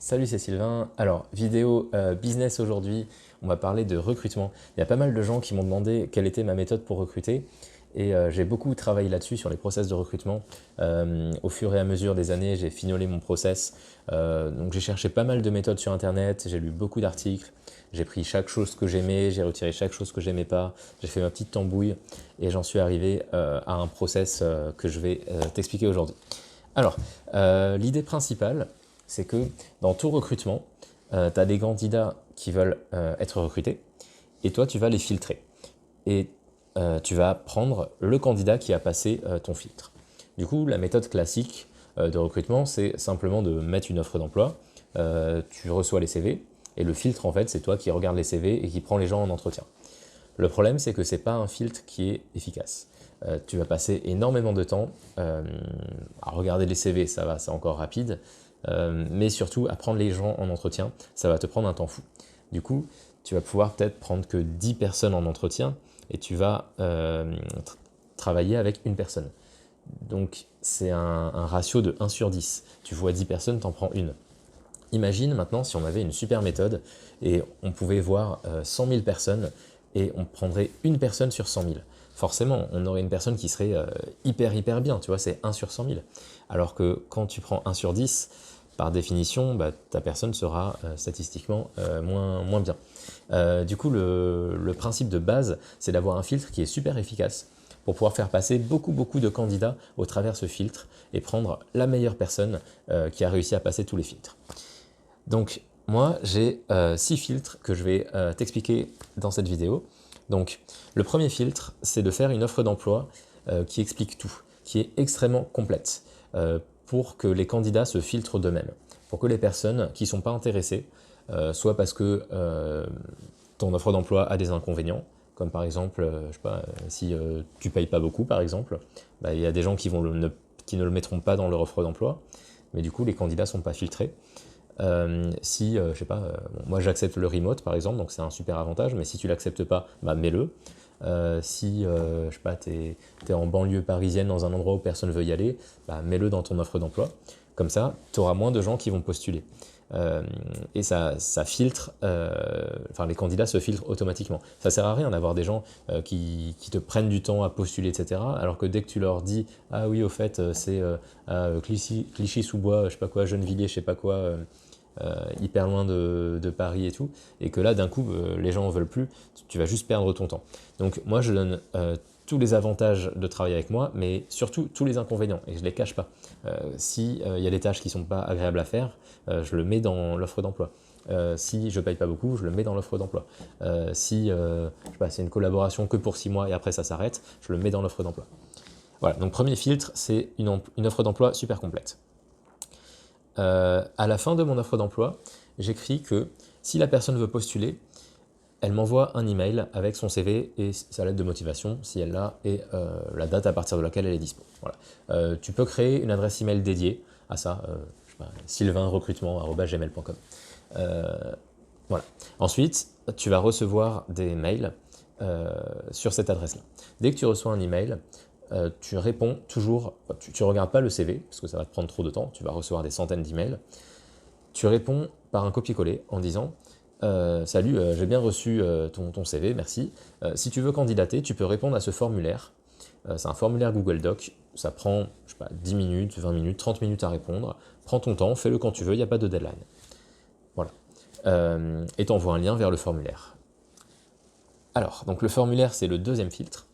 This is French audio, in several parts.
Salut, c'est Sylvain. Alors, vidéo business aujourd'hui, on va parler de recrutement. Il y a pas mal de gens qui m'ont demandé quelle était ma méthode pour recruter et j'ai beaucoup travaillé là-dessus sur les process de recrutement. Au fur et à mesure des années, j'ai fignolé mon process. Donc j'ai cherché pas mal de méthodes sur internet, j'ai lu beaucoup d'articles, j'ai pris chaque chose que j'aimais, j'ai retiré chaque chose que j'aimais pas, j'ai fait ma petite tambouille et j'en suis arrivé à un process que je vais t'expliquer aujourd'hui. Alors, l'idée principale, c'est que dans tout recrutement, tu as des candidats qui veulent être recrutés et toi, tu vas les filtrer. Et tu vas prendre le candidat qui a passé ton filtre. Du coup, la méthode classique de recrutement, c'est simplement de mettre une offre d'emploi, tu reçois les CV et le filtre, en fait, c'est toi qui regardes les CV et qui prends les gens en entretien. Le problème, c'est que ce n'est pas un filtre qui est efficace. Tu vas passer énormément de temps à regarder les CV, ça va, c'est encore rapide, mais surtout à prendre les gens en entretien, ça va te prendre un temps fou. Du coup, tu vas pouvoir peut-être prendre que 10 personnes en entretien et tu vas travailler avec une personne. Donc, c'est un ratio de 1 sur 10. Tu vois 10 personnes, tu en prends une. Imagine maintenant si on avait une super méthode et on pouvait voir 100 000 personnes et on prendrait une personne sur 100 000. Forcément, on aurait une personne qui serait hyper bien, tu vois, c'est 1 sur 100 000. Alors que quand tu prends 1 sur 10, par définition, bah, ta personne sera statistiquement moins bien. Du coup, le principe de base, c'est d'avoir un filtre qui est super efficace pour pouvoir faire passer beaucoup de candidats au travers de ce filtre et prendre la meilleure personne qui a réussi à passer tous les filtres. Donc, moi, j'ai 6 filtres que je vais t'expliquer dans cette vidéo. Donc, le premier filtre, c'est de faire une offre d'emploi qui explique tout, qui est extrêmement complète, pour que les candidats se filtrent d'eux-mêmes, pour que les personnes qui ne sont pas intéressées, soit parce que ton offre d'emploi a des inconvénients, comme par exemple, je sais pas, si tu ne payes pas beaucoup, par exemple, bah, il y a des gens qui ne le mettront pas dans leur offre d'emploi, mais du coup, les candidats ne sont pas filtrés. Si, je sais pas, bon, moi j'accepte le remote par exemple, donc c'est un super avantage, mais si tu l'acceptes pas, bah mets-le. Si, je sais pas, tu es en banlieue parisienne dans un endroit où personne ne veut y aller, bah mets-le dans ton offre d'emploi. Comme ça, tu auras moins de gens qui vont postuler. Et ça filtre, enfin les candidats se filtrent automatiquement. Ça sert à rien d'avoir des gens qui te prennent du temps à postuler, etc. Alors que dès que tu leur dis, ah oui, au fait, c'est à Clichy-sous-Bois, je sais pas quoi, Gennevilliers, je sais pas quoi, hyper loin de Paris et tout, et que là, d'un coup, les gens en veulent plus, tu vas juste perdre ton temps. Donc moi, je donne tous les avantages de travailler avec moi, mais surtout tous les inconvénients, et je ne les cache pas. Si y a des tâches qui ne sont pas agréables à faire, je le mets dans l'offre d'emploi. Si je ne paye pas beaucoup, je le mets dans l'offre d'emploi. Si je sais pas, c'est une collaboration que pour 6 mois et après ça s'arrête, je le mets dans l'offre d'emploi. Voilà, donc premier filtre, c'est une offre d'emploi super complète. À la fin de mon offre d'emploi, j'écris que si la personne veut postuler, elle m'envoie un email avec son CV et sa lettre de motivation, si elle l'a, et la date à partir de laquelle elle est dispo. Voilà. Tu peux créer une adresse email dédiée à ça, je sais pas, sylvainrecrutement@gmail.com. Voilà. Ensuite, tu vas recevoir des mails sur cette adresse-là. Dès que tu reçois un email, tu réponds toujours, tu ne regardes pas le CV, parce que ça va te prendre trop de temps, tu vas recevoir des centaines d'emails. Tu réponds par un copier-coller en disant salut, j'ai bien reçu ton CV, merci. Si tu veux candidater, tu peux répondre à ce formulaire. C'est un formulaire Google Doc, ça prend je sais pas, 10 minutes, 20 minutes, 30 minutes à répondre. Prends ton temps, fais-le quand tu veux, il n'y a pas de deadline. Voilà. Et t'envoies un lien vers le formulaire. Alors, donc le formulaire, c'est le deuxième filtre.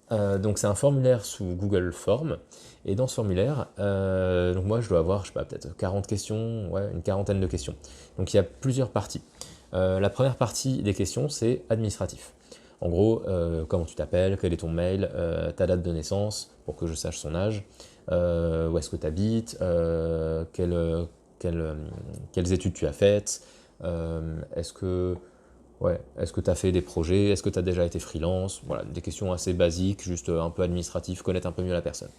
Donc c'est un formulaire sous Google Form, et dans ce formulaire, donc moi je dois avoir, je sais pas, peut-être 40 questions, ouais, une quarantaine de questions. Donc il y a plusieurs parties. La première partie des questions, c'est administratif. En gros, comment tu t'appelles, quel est ton mail, ta date de naissance, pour que je sache son âge, où est-ce que tu habites, quelles études tu as faites, est-ce que ouais, est-ce que tu as fait des projets, est-ce que tu as déjà été freelance, voilà, des questions assez basiques, juste un peu administratives, connaître un peu mieux la personne.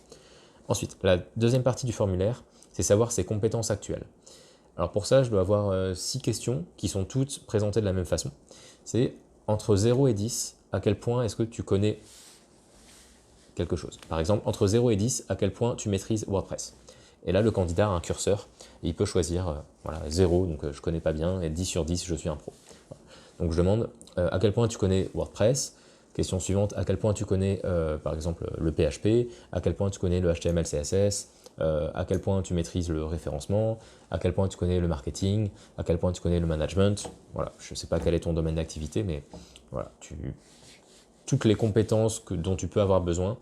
Ensuite, la deuxième partie du formulaire, c'est savoir ses compétences actuelles. Alors pour ça, je dois avoir 6 questions qui sont toutes présentées de la même façon. C'est entre 0 et 10, à quel point est-ce que tu connais quelque chose. Par exemple, entre 0 et 10, à quel point tu maîtrises WordPress. Et là, le candidat a un curseur et il peut choisir voilà, 0, donc je ne connais pas bien, et 10 sur 10, je suis un pro. Voilà. Donc je demande à quel point tu connais WordPress. Question suivante, à quel point tu connais par exemple le PHP, à quel point tu connais le HTML, CSS, à quel point tu maîtrises le référencement, à quel point tu connais le marketing, à quel point tu connais le management. Voilà, je ne sais pas quel est ton domaine d'activité, mais voilà, toutes les compétences dont tu peux avoir besoin,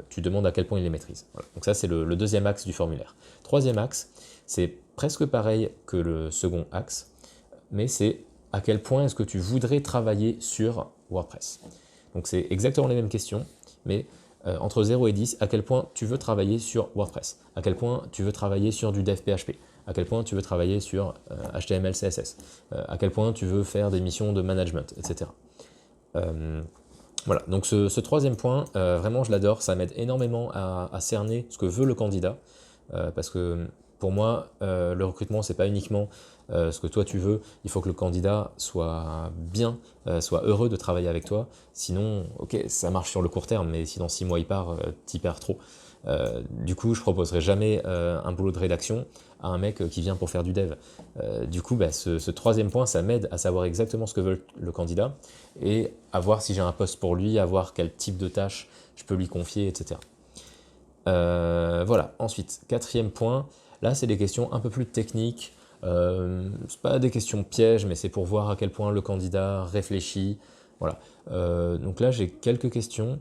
tu demandes à quel point il les maîtrise. Voilà. Donc ça, c'est le deuxième axe du formulaire. Troisième axe, c'est presque pareil que le second axe, mais c'est à quel point est-ce que tu voudrais travailler sur WordPress. Donc c'est exactement les mêmes questions, mais entre 0 et 10, à quel point tu veux travailler sur WordPress, à quel point tu veux travailler sur du dev PHP, à quel point tu veux travailler sur HTML, CSS, à quel point tu veux faire des missions de management, etc. Voilà, donc ce troisième point, vraiment je l'adore, ça m'aide énormément à cerner ce que veut le candidat, parce que pour moi, le recrutement, c'est pas uniquement ce que toi tu veux, il faut que le candidat soit bien, soit heureux de travailler avec toi, sinon, ok, ça marche sur le court terme, mais si dans 6 mois il part, t'y perds trop. Du coup, je proposerai jamais un boulot de rédaction à un mec qui vient pour faire du dev. Du coup, ce troisième point, ça m'aide à savoir exactement ce que veut le candidat et à voir si j'ai un poste pour lui, à voir quel type de tâche je peux lui confier, etc. Voilà, ensuite, quatrième point, là c'est des questions un peu plus techniques, c'est pas des questions pièges, mais c'est pour voir à quel point le candidat réfléchit. Voilà. Donc là j'ai quelques questions,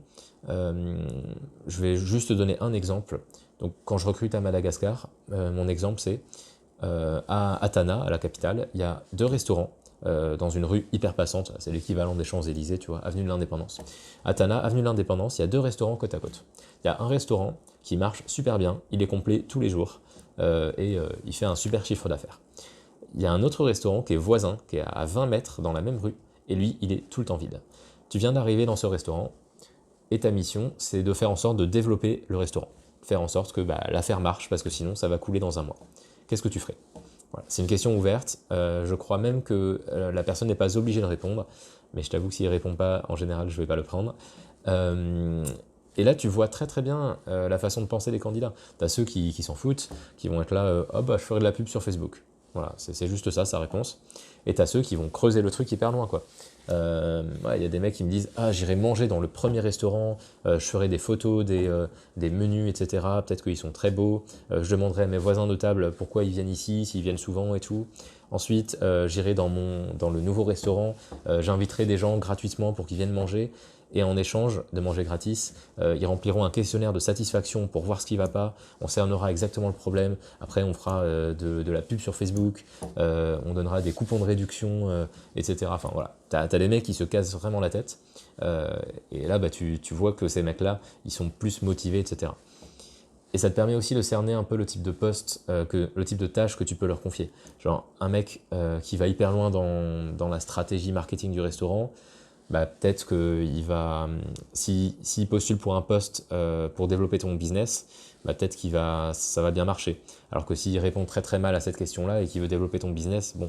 je vais juste te donner un exemple. Donc quand je recrute à Madagascar, mon exemple c'est à Atana, à la capitale, il y a 2 restaurants dans une rue hyper passante, c'est l'équivalent des Champs-Élysées, tu vois, avenue de l'Indépendance. Atana, avenue de l'Indépendance, il y a 2 restaurants côte à côte. Il y a un restaurant qui marche super bien, il est complet tous les jours et il fait un super chiffre d'affaires. Il y a un autre restaurant qui est voisin, qui est à 20 mètres dans la même rue, et lui, il est tout le temps vide. Tu viens d'arriver dans ce restaurant, et ta mission, c'est de faire en sorte de développer le restaurant. Faire en sorte que l'affaire marche, parce que sinon, ça va couler dans un mois. Qu'est-ce que tu ferais? Voilà. C'est une question ouverte. Je crois même que la personne n'est pas obligée de répondre, mais je t'avoue que s'il ne répond pas, en général, je ne vais pas le prendre. Et là, tu vois très très bien la façon de penser des candidats. Tu as ceux qui s'en foutent, qui vont être là, je ferai de la pub sur Facebook. Voilà, c'est juste ça, sa réponse. Et tu as ceux qui vont creuser le truc hyper loin, quoi. Y a des mecs qui me disent « Ah, j'irai manger dans le premier restaurant, je ferai des photos, des menus, etc. Peut-être qu'ils sont très beaux. Je demanderai à mes voisins de table pourquoi ils viennent ici, s'ils viennent souvent et tout. Ensuite, j'irai dans le nouveau restaurant, j'inviterai des gens gratuitement pour qu'ils viennent manger. Et en échange de manger gratis, ils rempliront un questionnaire de satisfaction pour voir ce qui ne va pas. On cernera exactement le problème. Après, on fera de la pub sur Facebook. On donnera des coupons de réduction, etc. Enfin voilà, tu as des mecs qui se cassent vraiment la tête. Et là, tu vois que ces mecs-là, ils sont plus motivés, etc. Et ça te permet aussi de cerner un peu le type de poste, le type de tâche que tu peux leur confier. Genre un mec qui va hyper loin dans la stratégie marketing du restaurant, peut-être qu'il va, s'il postule pour un poste pour développer ton business, peut-être ça va bien marcher. Alors que s'il répond très très mal à cette question-là et qu'il veut développer ton business, bon,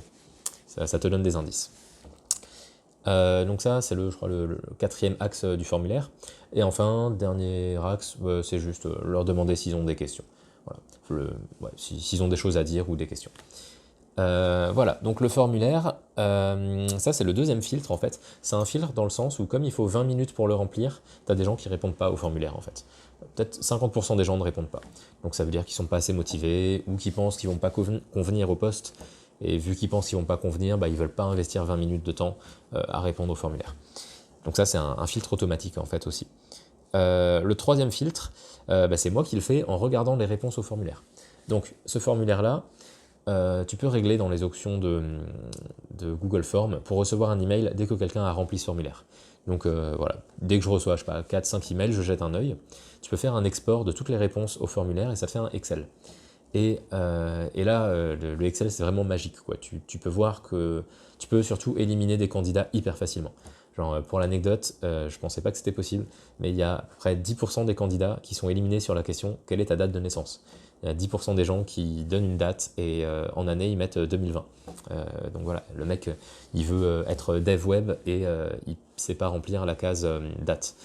ça te donne des indices. Donc ça, c'est je crois, le quatrième axe du formulaire. Et enfin, dernier axe, c'est juste leur demander s'ils ont des questions. Voilà. S'ils ont des choses à dire ou des questions. Voilà, donc le formulaire, ça c'est le deuxième filtre en fait. C'est un filtre dans le sens où comme il faut 20 minutes pour le remplir, tu as des gens qui répondent pas au formulaire en fait. Peut-être 50% des gens ne répondent pas. Donc ça veut dire qu'ils sont pas assez motivés ou qu'ils pensent qu'ils vont pas convenir au poste. Et vu qu'ils pensent qu'ils vont pas convenir, ils veulent pas investir 20 minutes de temps à répondre au formulaire. Donc ça c'est un filtre automatique en fait aussi. Le troisième filtre, c'est moi qui le fais en regardant les réponses au formulaire. Donc ce formulaire-là, tu peux régler dans les options de Google Forms pour recevoir un email dès que quelqu'un a rempli ce formulaire. Donc voilà, dès que je reçois, je sais pas, 4-5 emails, je jette un œil. Tu peux faire un export de toutes les réponses au formulaire et ça te fait un Excel. Et là, le Excel, c'est vraiment magique, quoi. Tu peux voir que tu peux surtout éliminer des candidats hyper facilement. Genre, pour l'anecdote, je pensais pas que c'était possible, mais il y a à peu près 10% des candidats qui sont éliminés sur la question « Quelle est ta date de naissance ?» Il y a 10% des gens qui donnent une date et en année, ils mettent 2020. Donc voilà, le mec, il veut être dev web et il ne sait pas remplir la case date.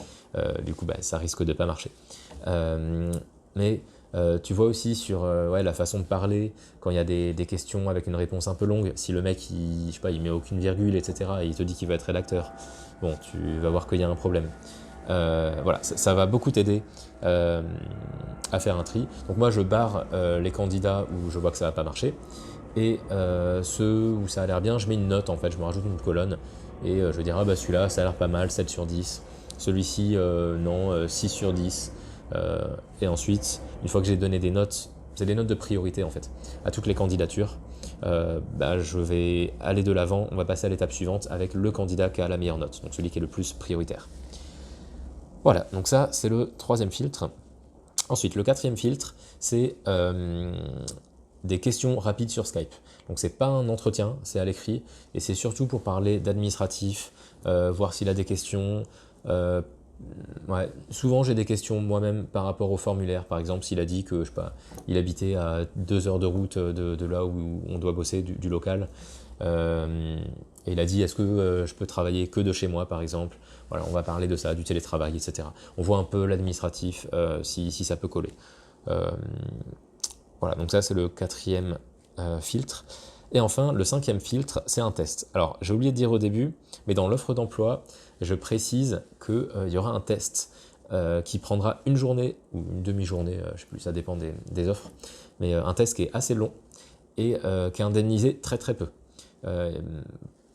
Du coup, ça risque de pas marcher. Mais Tu vois aussi sur ouais, la façon de parler, quand il y a des questions avec une réponse un peu longue, si le mec, je sais pas, il met aucune virgule, etc., et il te dit qu'il va être rédacteur, bon, tu vas voir qu'il y a un problème. Voilà, ça va beaucoup t'aider à faire un tri. Donc moi, je barre les candidats où je vois que ça va pas marcher, et ceux où ça a l'air bien, je mets une note en fait, je me rajoute une colonne, et je vais dire, ah bah celui-là, ça a l'air pas mal, 7 sur 10. Celui-ci, non, 6 sur 10. Et ensuite, une fois que j'ai donné des notes, c'est des notes de priorité en fait, à toutes les candidatures, bah, je vais aller de l'avant, on va passer à l'étape suivante avec le candidat qui a la meilleure note, donc celui qui est le plus prioritaire. Voilà, donc ça c'est le troisième filtre. Ensuite, le quatrième filtre, c'est des questions rapides sur Skype. Donc c'est pas un entretien, c'est à l'écrit, et c'est surtout pour parler d'administratif, voir s'il a des questions. Ouais, souvent j'ai des questions moi-même par rapport au formulaire. Par exemple, s'il a dit que je sais pas, il habitait à 2 heures de route de là où on doit bosser, du local. Et il a dit, est-ce que je peux travailler que de chez moi, par exemple? Voilà, on va parler de ça, du télétravail, etc. On voit un peu l'administratif, si ça peut coller. Voilà, donc ça c'est le quatrième filtre. Et enfin, le cinquième filtre, c'est un test. Alors, j'ai oublié de dire au début, mais dans l'offre d'emploi, je précise qu'il y aura un test qui prendra une journée ou une demi-journée, je ne sais plus, ça dépend des offres, mais un test qui est assez long et qui est indemnisé très très peu.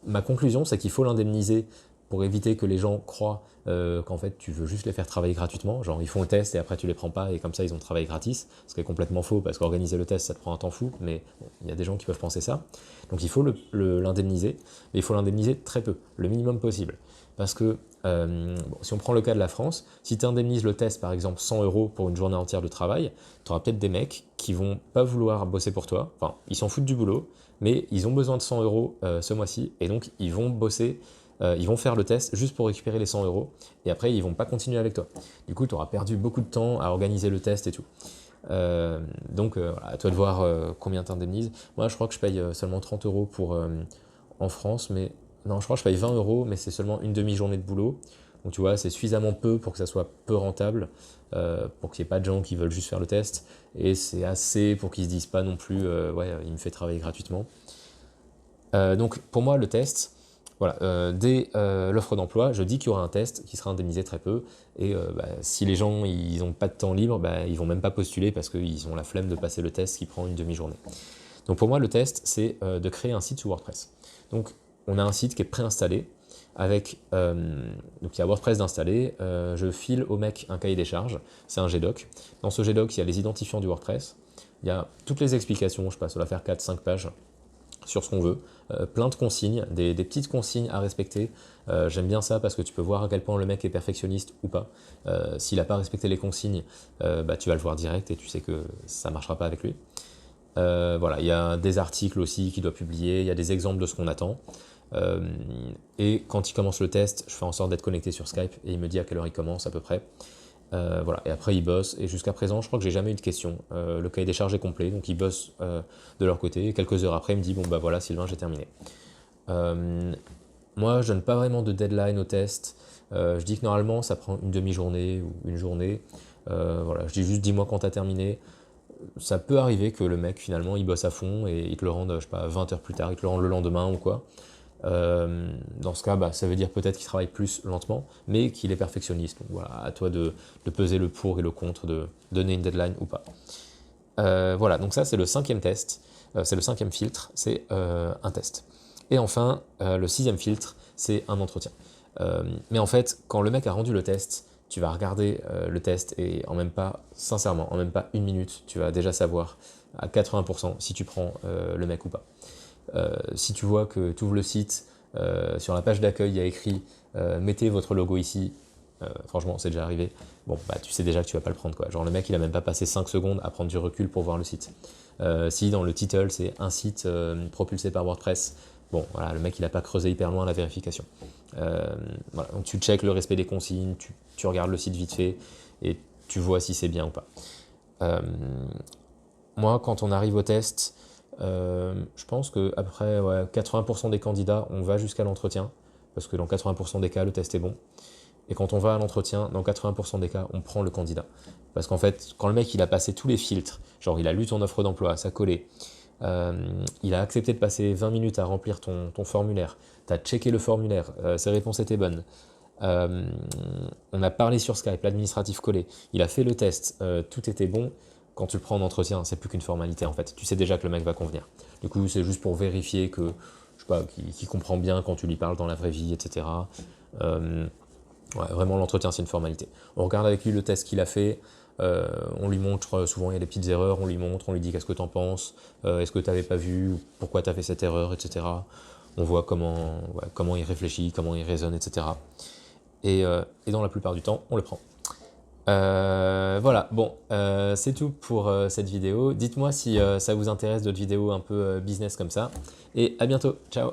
Ma conclusion, c'est qu'il faut l'indemniser pour éviter que les gens croient qu'en fait tu veux juste les faire travailler gratuitement, genre ils font le test et après tu les prends pas et comme ça ils ont travaillé gratis, ce qui est complètement faux parce qu'organiser le test ça te prend un temps fou, mais bon, il y a des gens qui peuvent penser ça. Donc il faut l'indemniser, mais il faut l'indemniser très peu, le minimum possible. Parce que bon, si on prend le cas de la France, si tu indemnises le test par exemple 100 € pour une journée entière de travail, tu auras peut-être des mecs qui vont pas vouloir bosser pour toi, enfin ils s'en foutent du boulot, mais ils ont besoin de 100 € ce mois-ci et donc ils vont bosser. Ils vont faire le test juste pour récupérer les 100 € et après ils vont pas continuer avec toi. Du coup, tu auras perdu beaucoup de temps à organiser le test et tout. Donc, voilà, à toi de voir combien t'indemnises. Moi, je crois que je paye seulement 30 € en France, mais non, je crois que je paye 20 €, mais c'est seulement une demi-journée de boulot. Donc, tu vois, c'est suffisamment peu pour que ça soit peu rentable, pour qu'il n'y ait pas de gens qui veulent juste faire le test, et c'est assez pour qu'ils se disent pas non plus, ouais, il me fait travailler gratuitement. Donc, pour moi, le test. Voilà, dès l'offre d'emploi, je dis qu'il y aura un test qui sera indemnisé très peu. Et bah, si les gens ils n'ont pas de temps libre, bah, ils ne vont même pas postuler parce qu'ils ont la flemme de passer le test qui prend une demi-journée. Donc pour moi, le test, c'est de créer un site sous WordPress. Donc on a un site qui est préinstallé avec donc il y a WordPress d'installer. Je file au mec un cahier des charges, c'est un GDoc. Dans ce GDoc, il y a les identifiants du WordPress. Il y a toutes les explications, je passe, ça va faire 4-5 pages sur ce qu'on veut, plein de consignes, des petites consignes à respecter. J'aime bien ça parce que tu peux voir à quel point le mec est perfectionniste ou pas. S'il n'a pas respecté les consignes, bah, tu vas le voir direct et tu sais que ça ne marchera pas avec lui. Voilà, il y a des articles aussi qu'il doit publier, il y a des exemples de ce qu'on attend. Et quand il commence le test, je fais en sorte d'être connecté sur Skype et il me dit à quelle heure il commence à peu près. Voilà. Et après, ils bossent. Et jusqu'à présent, je crois que j'ai jamais eu de questions. Le cahier des charges est complet, donc ils bossent de leur côté. Et quelques heures après, il me dit bon bah voilà, Sylvain, j'ai terminé. Moi, je donne pas vraiment de deadline au test. Je dis que normalement, ça prend une demi-journée ou une journée. Voilà, je dis juste dis-moi quand tu as terminé. Ça peut arriver que le mec finalement il bosse à fond et il te le rende, je sais pas, 20 heures plus tard, il te le rende le lendemain ou quoi. Dans ce cas, bah, ça veut dire peut-être qu'il travaille plus lentement, mais qu'il est perfectionniste. Donc voilà, à toi de peser le pour et le contre, de donner une deadline ou pas. Voilà, donc ça c'est le cinquième test, c'est le cinquième filtre, c'est un test. Et enfin, le sixième filtre, c'est un entretien. Mais en fait, quand le mec a rendu le test, tu vas regarder le test et en même pas, sincèrement, en même pas une minute, tu vas déjà savoir à 80% si tu prends le mec ou pas. Si tu vois que tu ouvres le site, sur la page d'accueil, il y a écrit mettez votre logo ici, franchement, c'est déjà arrivé. Bon, bah, tu sais déjà que tu vas pas le prendre, quoi. Genre, le mec, il a même pas passé 5 secondes à prendre du recul pour voir le site. Si dans le title, c'est un site propulsé par WordPress, bon, voilà, le mec, il a pas creusé hyper loin la vérification. Voilà, donc, tu checkes le respect des consignes, tu regardes le site vite fait et tu vois si c'est bien ou pas. Moi, quand on arrive au test, je pense qu'après ouais, 80% des candidats, on va jusqu'à l'entretien, parce que dans 80% des cas, le test est bon. Et quand on va à l'entretien, dans 80% des cas, on prend le candidat. Parce qu'en fait, quand le mec il a passé tous les filtres, genre il a lu ton offre d'emploi, ça collait, il a accepté de passer 20 minutes à remplir ton formulaire, tu as checké le formulaire, ses réponses étaient bonnes, on a parlé sur Skype, l'administratif collé, il a fait le test, tout était bon. Quand tu le prends en entretien, c'est plus qu'une formalité en fait. Tu sais déjà que le mec va convenir. Du coup, c'est juste pour vérifier que, je sais pas, qu'il comprend bien quand tu lui parles dans la vraie vie, etc. Ouais, vraiment, l'entretien, c'est une formalité. On regarde avec lui le test qu'il a fait, on lui montre, souvent il y a des petites erreurs, on lui montre, on lui dit qu'est-ce que tu en penses, est-ce que tu n'avais pas vu, pourquoi tu as fait cette erreur, etc. On voit comment il réfléchit, comment il raisonne, etc. Et dans la plupart du temps, on le prend. Voilà, bon, c'est tout pour cette vidéo. Dites-moi si ça vous intéresse d'autres vidéos un peu business comme ça. Et à bientôt, ciao!